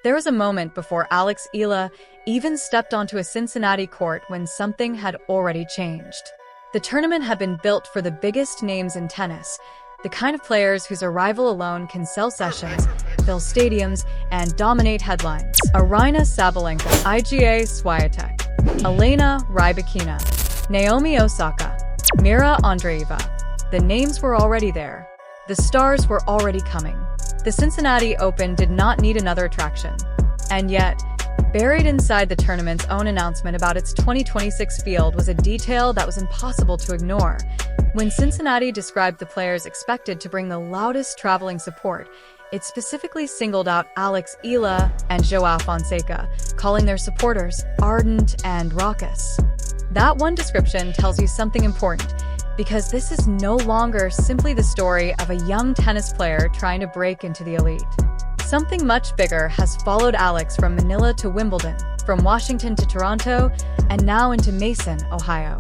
There was a moment before Alex Eala even stepped onto a Cincinnati court when something had already changed. The tournament had been built for the biggest names in tennis, the kind of players whose arrival alone can sell sessions, fill stadiums, and dominate headlines. Aryna Sabalenka, Iga Świątek, Elena Rybakina, Naomi Osaka, Mira Andreeva. The names were already there. The stars were already coming. The Cincinnati Open did not need another attraction. And yet, buried inside the tournament's own announcement about its 2026 field was a detail that was impossible to ignore. When Cincinnati described the players expected to bring the loudest traveling support, it specifically singled out Alex Eala and João Fonseca, calling their supporters ardent and raucous. That one description tells you something important, because this is no longer simply the story of a young tennis player trying to break into the elite. Something much bigger has followed Alex from Manila to Wimbledon, from Washington to Toronto, and now into Mason, Ohio.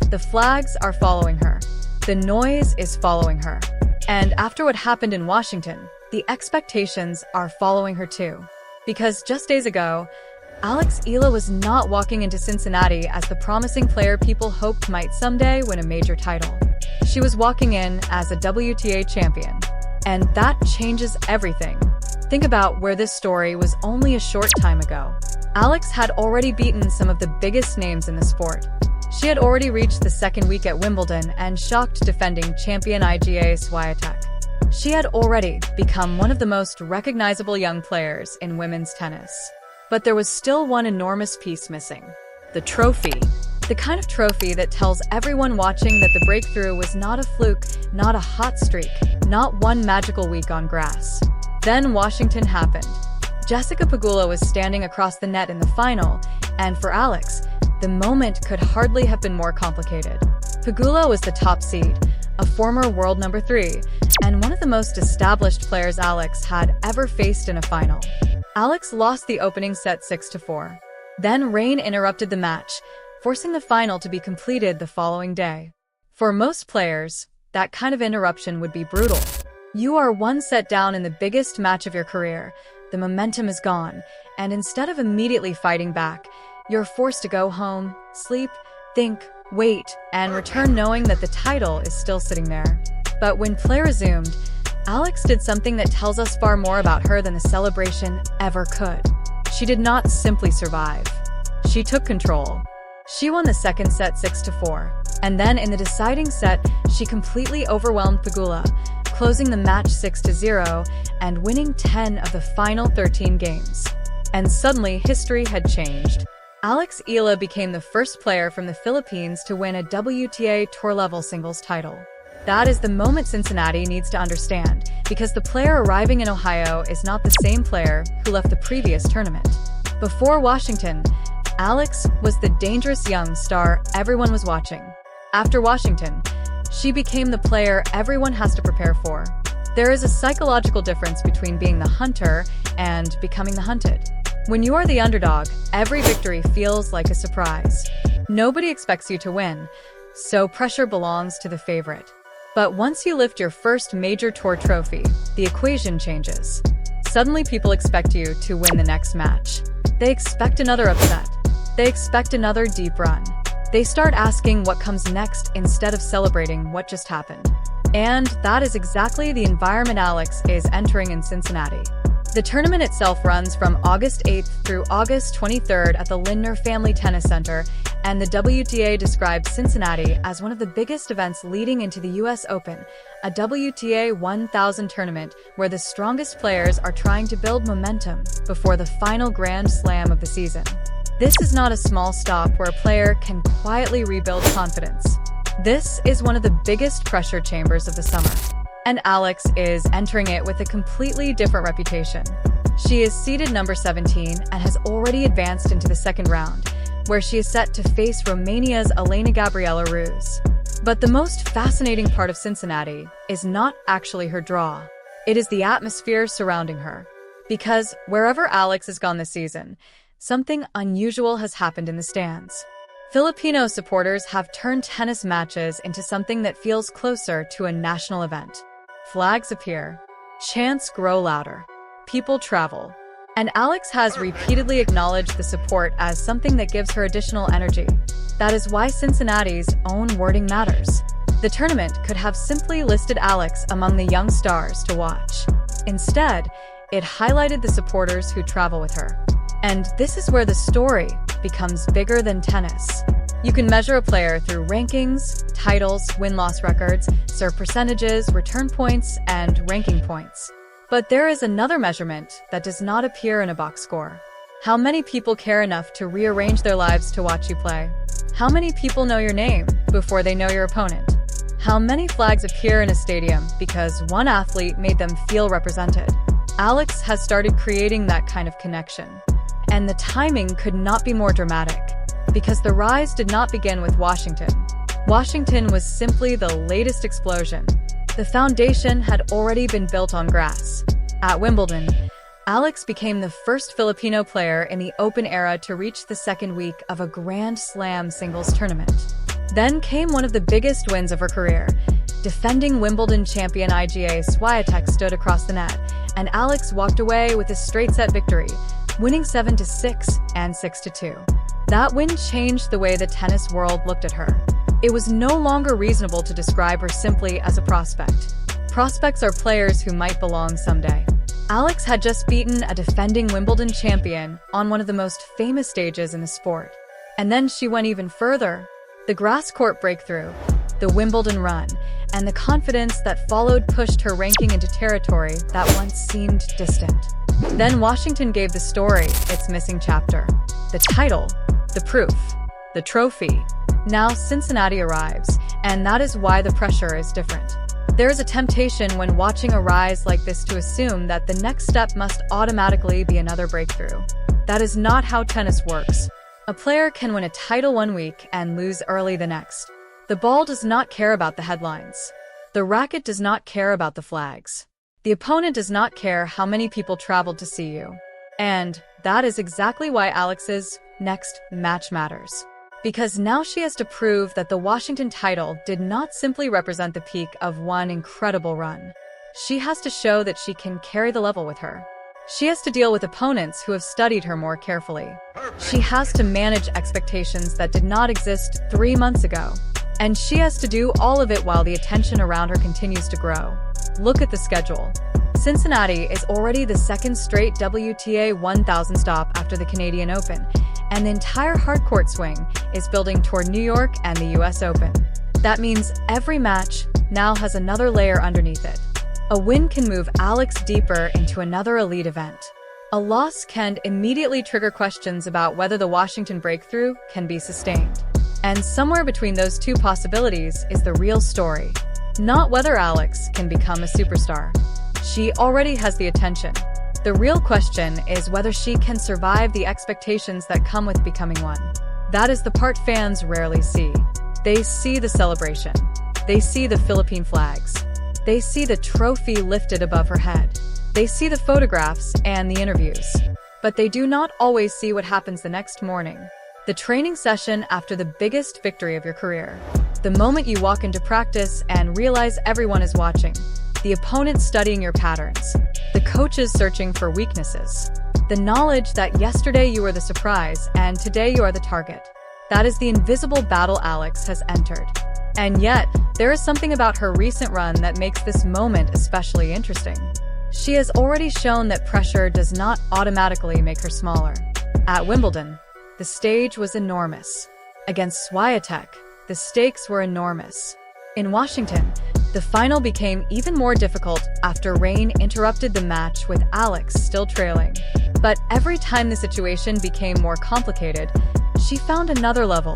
The flags are following her. The noise is following her. And after what happened in Washington, the expectations are following her too. Because just days ago, Alex Eala was not walking into Cincinnati as the promising player people hoped might someday win a major title. She was walking in as a WTA champion. And that changes everything. Think about where this story was only a short time ago. Alex had already beaten some of the biggest names in the sport. She had already reached the second week at Wimbledon and shocked defending champion Iga Świątek. She had already become one of the most recognizable young players in women's tennis. But there was still one enormous piece missing: the trophy. The kind of trophy that tells everyone watching that the breakthrough was not a fluke, not a hot streak, not one magical week on grass. Then Washington happened. Jessica Pegula was standing across the net in the final, and for Alex, the moment could hardly have been more complicated. Pegula was the top seed, a former world number 3, and one of the most established players Alex had ever faced in a final. Alex lost the opening set 6-4. Then rain interrupted the match, forcing the final to be completed the following day. For most players, that kind of interruption would be brutal. You are one set down in the biggest match of your career, the momentum is gone, and instead of immediately fighting back, you're forced to go home, sleep, think, wait, and return knowing that the title is still sitting there. But when play resumed, Alex did something that tells us far more about her than the celebration ever could. She did not simply survive. She took control. She won the second set 6-4, and then in the deciding set, she completely overwhelmed Pegula, closing the match 6-0 and winning 10 of the final 13 games. And suddenly, history had changed. Alex Eala became the first player from the Philippines to win a WTA Tour-level singles title. That is the moment Cincinnati needs to understand, because the player arriving in Ohio is not the same player who left the previous tournament. Before Washington, Alex was the dangerous young star everyone was watching. After Washington, she became the player everyone has to prepare for. There is a psychological difference between being the hunter and becoming the hunted. When you are the underdog, every victory feels like a surprise. Nobody expects you to win, so pressure belongs to the favorite. But once you lift your first major tour trophy, the equation changes. Suddenly people expect you to win the next match. They expect another upset. They expect another deep run. They start asking what comes next instead of celebrating what just happened. And that is exactly the environment Alex is entering in Cincinnati. The tournament itself runs from August 8th through August 23rd at the Lindner Family Tennis Center, and the WTA described Cincinnati as one of the biggest events leading into the US Open, a WTA 1000 tournament where the strongest players are trying to build momentum before the final Grand Slam of the season. This is not a small stop where a player can quietly rebuild confidence. This is one of the biggest pressure chambers of the summer. And Alex is entering it with a completely different reputation. She is seeded number 17 and has already advanced into the second round, where she is set to face Romania's Elena-Gabriela Ruse. But the most fascinating part of Cincinnati is not actually her draw. It is the atmosphere surrounding her. Because wherever Alex has gone this season, something unusual has happened in the stands. Filipino supporters have turned tennis matches into something that feels closer to a national event. Flags appear. Chants grow louder. People travel. And Alex has repeatedly acknowledged the support as something that gives her additional energy. That is why Cincinnati's own wording matters. The tournament could have simply listed Alex among the young stars to watch. Instead, it highlighted the supporters who travel with her. And this is where the story becomes bigger than tennis. You can measure a player through rankings, titles, win-loss records, serve percentages, return points, and ranking points. But there is another measurement that does not appear in a box score. How many people care enough to rearrange their lives to watch you play? How many people know your name before they know your opponent? How many flags appear in a stadium because one athlete made them feel represented? Alex has started creating that kind of connection. And the timing could not be more dramatic, because the rise did not begin with Washington. Washington was simply the latest explosion. The foundation had already been built on grass. At Wimbledon, Alex became the first Filipino player in the Open era to reach the second week of a Grand Slam singles tournament. Then came one of the biggest wins of her career. Defending Wimbledon champion Iga Świątek stood across the net, and Alex walked away with a straight-set victory, winning 7-6 and 6-2. That win changed the way the tennis world looked at her. It was no longer reasonable to describe her simply as a prospect. Prospects are players who might belong someday. Alex had just beaten a defending Wimbledon champion on one of the most famous stages in the sport. And then she went even further. The grass court breakthrough, the Wimbledon run, and the confidence that followed pushed her ranking into territory that once seemed distant. Then Washington gave the story its missing chapter. The title, the proof, the trophy. Now Cincinnati arrives, and that is why the pressure is different. There is a temptation when watching a rise like this to assume that the next step must automatically be another breakthrough. That is not how tennis works. A player can win a title one week and lose early the next. The ball does not care about the headlines. The racket does not care about the flags. The opponent does not care how many people traveled to see you. And that is exactly why Alex's next match matters. Because now she has to prove that the Washington title did not simply represent the peak of one incredible run. She has to show that she can carry the level with her. She has to deal with opponents who have studied her more carefully. She has to manage expectations that did not exist 3 months ago. And she has to do all of it while the attention around her continues to grow. Look at the schedule. Cincinnati is already the second straight WTA 1000 stop after the Canadian Open, and the entire hardcourt swing is building toward New York and the US Open. That means every match now has another layer underneath it. A win can move Alex deeper into another elite event. A loss can immediately trigger questions about whether the Washington breakthrough can be sustained. And somewhere between those two possibilities is the real story. Not whether Alex can become a superstar. She already has the attention. The real question is whether she can survive the expectations that come with becoming one. That is the part fans rarely see. They see the celebration. They see the Philippine flags. They see the trophy lifted above her head. They see the photographs and the interviews. But they do not always see what happens the next morning. The training session after the biggest victory of your career. The moment you walk into practice and realize everyone is watching. The opponent studying your patterns. The coaches searching for weaknesses. The knowledge that yesterday you were the surprise and today you are the target. That is the invisible battle Alex has entered. And yet, there is something about her recent run that makes this moment especially interesting. She has already shown that pressure does not automatically make her smaller. At Wimbledon, the stage was enormous. Against Świątek, the stakes were enormous. In Washington, the final became even more difficult after rain interrupted the match with Alex still trailing. But every time the situation became more complicated, she found another level.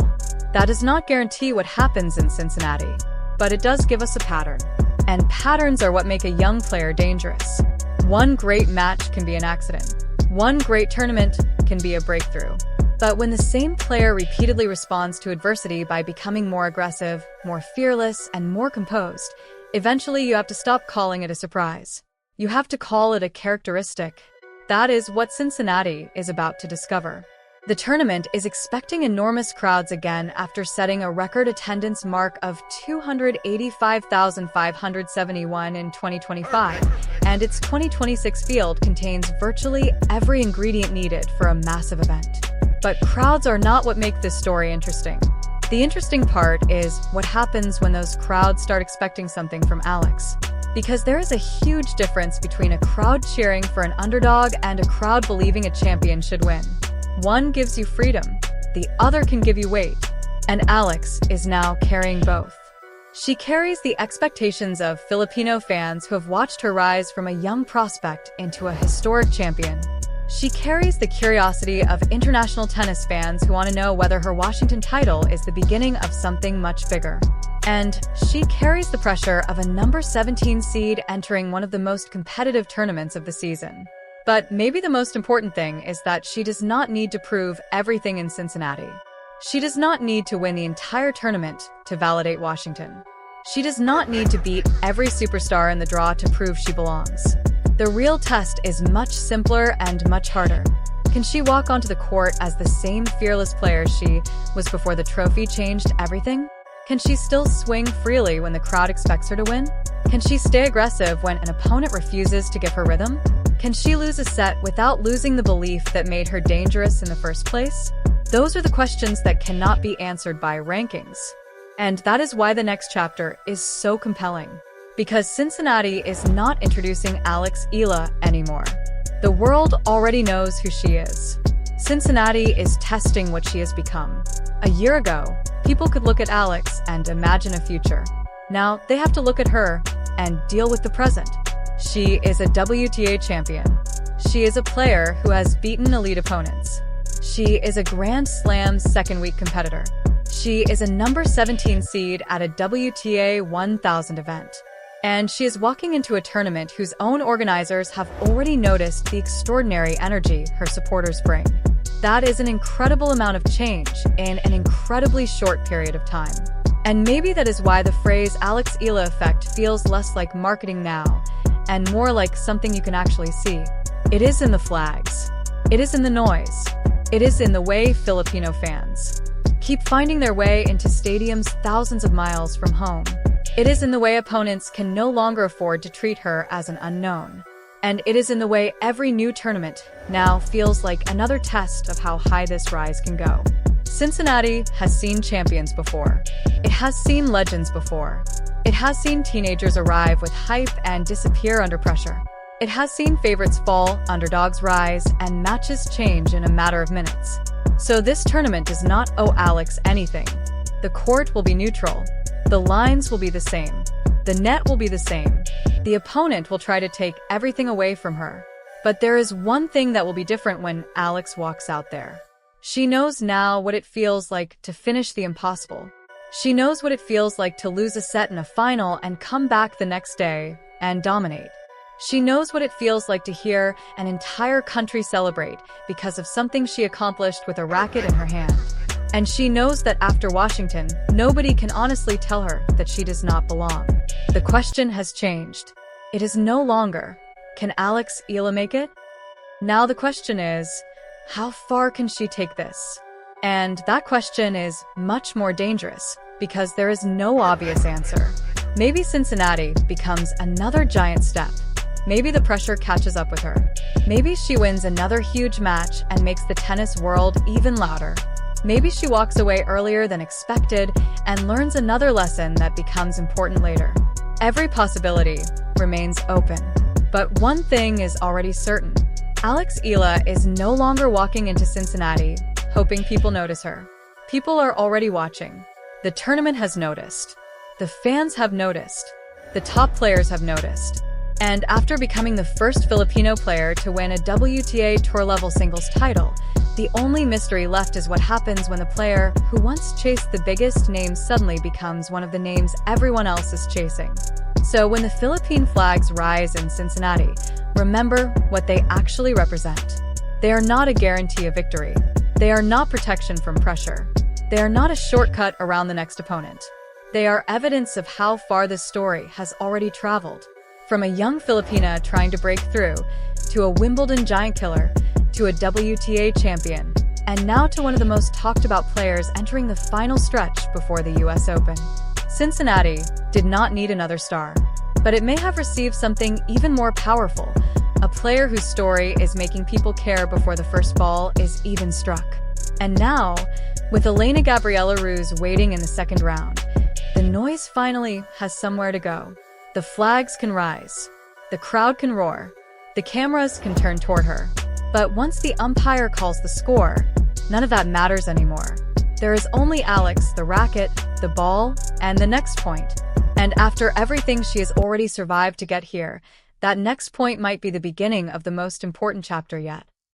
That does not guarantee what happens in Cincinnati, but it does give us a pattern. And patterns are what make a young player dangerous. One great match can be an accident. One great tournament can be a breakthrough. But when the same player repeatedly responds to adversity by becoming more aggressive, more fearless, and more composed, eventually you have to stop calling it a surprise. You have to call it a characteristic. That is what Cincinnati is about to discover. The tournament is expecting enormous crowds again after setting a record attendance mark of 285,571 in 2025, and its 2026 field contains virtually every ingredient needed for a massive event. But crowds are not what make this story interesting. The interesting part is what happens when those crowds start expecting something from Alex. Because there is a huge difference between a crowd cheering for an underdog and a crowd believing a champion should win. One gives you freedom, the other can give you weight. And Alex is now carrying both. She carries the expectations of Filipino fans who have watched her rise from a young prospect into a historic champion. She carries the curiosity of international tennis fans who want to know whether her Washington title is the beginning of something much bigger. And she carries the pressure of a number 17 seed entering one of the most competitive tournaments of the season. But maybe the most important thing is that she does not need to prove everything in Cincinnati. She does not need to win the entire tournament to validate Washington. She does not need to beat every superstar in the draw to prove she belongs. The real test is much simpler and much harder. Can she walk onto the court as the same fearless player she was before the trophy changed everything? Can she still swing freely when the crowd expects her to win? Can she stay aggressive when an opponent refuses to give her rhythm? Can she lose a set without losing the belief that made her dangerous in the first place? Those are the questions that cannot be answered by rankings. And that is why the next chapter is so compelling. Because Cincinnati is not introducing Alex Eala anymore. The world already knows who she is. Cincinnati is testing what she has become. A year ago, people could look at Alex and imagine a future. Now, they have to look at her and deal with the present. She is a WTA champion. She is a player who has beaten elite opponents. She is a Grand Slam second-week competitor. She is a number 17 seed at a WTA 1000 event. And she is walking into a tournament whose own organizers have already noticed the extraordinary energy her supporters bring. That is an incredible amount of change in an incredibly short period of time. And maybe that is why the phrase Alex Eala effect feels less like marketing now and more like something you can actually see. It is in the flags. It is in the noise. It is in the way Filipino fans keep finding their way into stadiums thousands of miles from home. It is in the way opponents can no longer afford to treat her as an unknown. And it is in the way every new tournament now feels like another test of how high this rise can go. Cincinnati has seen champions before. It has seen legends before. It has seen teenagers arrive with hype and disappear under pressure. It has seen favorites fall, underdogs rise, and matches change in a matter of minutes. So this tournament does not owe Alex anything. The court will be neutral. The lines will be the same. The net will be the same. The opponent will try to take everything away from her. But there is one thing that will be different when Alex walks out there. She knows now what it feels like to finish the impossible. She knows what it feels like to lose a set in a final and come back the next day and dominate. She knows what it feels like to hear an entire country celebrate because of something she accomplished with a racket in her hand. And she knows that after Washington, nobody can honestly tell her that she does not belong. The question has changed. It is no longer, can Alex Eala make it? Now the question is, how far can she take this? And that question is much more dangerous because there is no obvious answer. Maybe Cincinnati becomes another giant step. Maybe the pressure catches up with her. Maybe she wins another huge match and makes the tennis world even louder. Maybe she walks away earlier than expected and learns another lesson that becomes important later. Every possibility remains open. But one thing is already certain. Alex Eala is no longer walking into Cincinnati, hoping people notice her. People are already watching. The tournament has noticed. The fans have noticed. The top players have noticed. And after becoming the first Filipino player to win a WTA Tour-level singles title, the only mystery left is what happens when the player who once chased the biggest names suddenly becomes one of the names everyone else is chasing. So when the Philippine flags rise in Cincinnati, remember what they actually represent. They are not a guarantee of victory. They are not protection from pressure. They are not a shortcut around the next opponent. They are evidence of how far this story has already traveled. From a young Filipina trying to break through, to a Wimbledon giant killer, to a WTA champion, And now to one of the most talked about players entering the final stretch before the US Open. Cincinnati did not need another star, but it may have received something even more powerful, a player whose story is making people care before the first ball is even struck. And now, with Elena-Gabriela Ruse waiting in the second round, the noise finally has somewhere to go. The flags can rise, the crowd can roar, the cameras can turn toward her. But once the umpire calls the score, none of that matters anymore. There is only Alex, the racket, the ball, and the next point. And after everything she has already survived to get here, that next point might be the beginning of the most important chapter yet.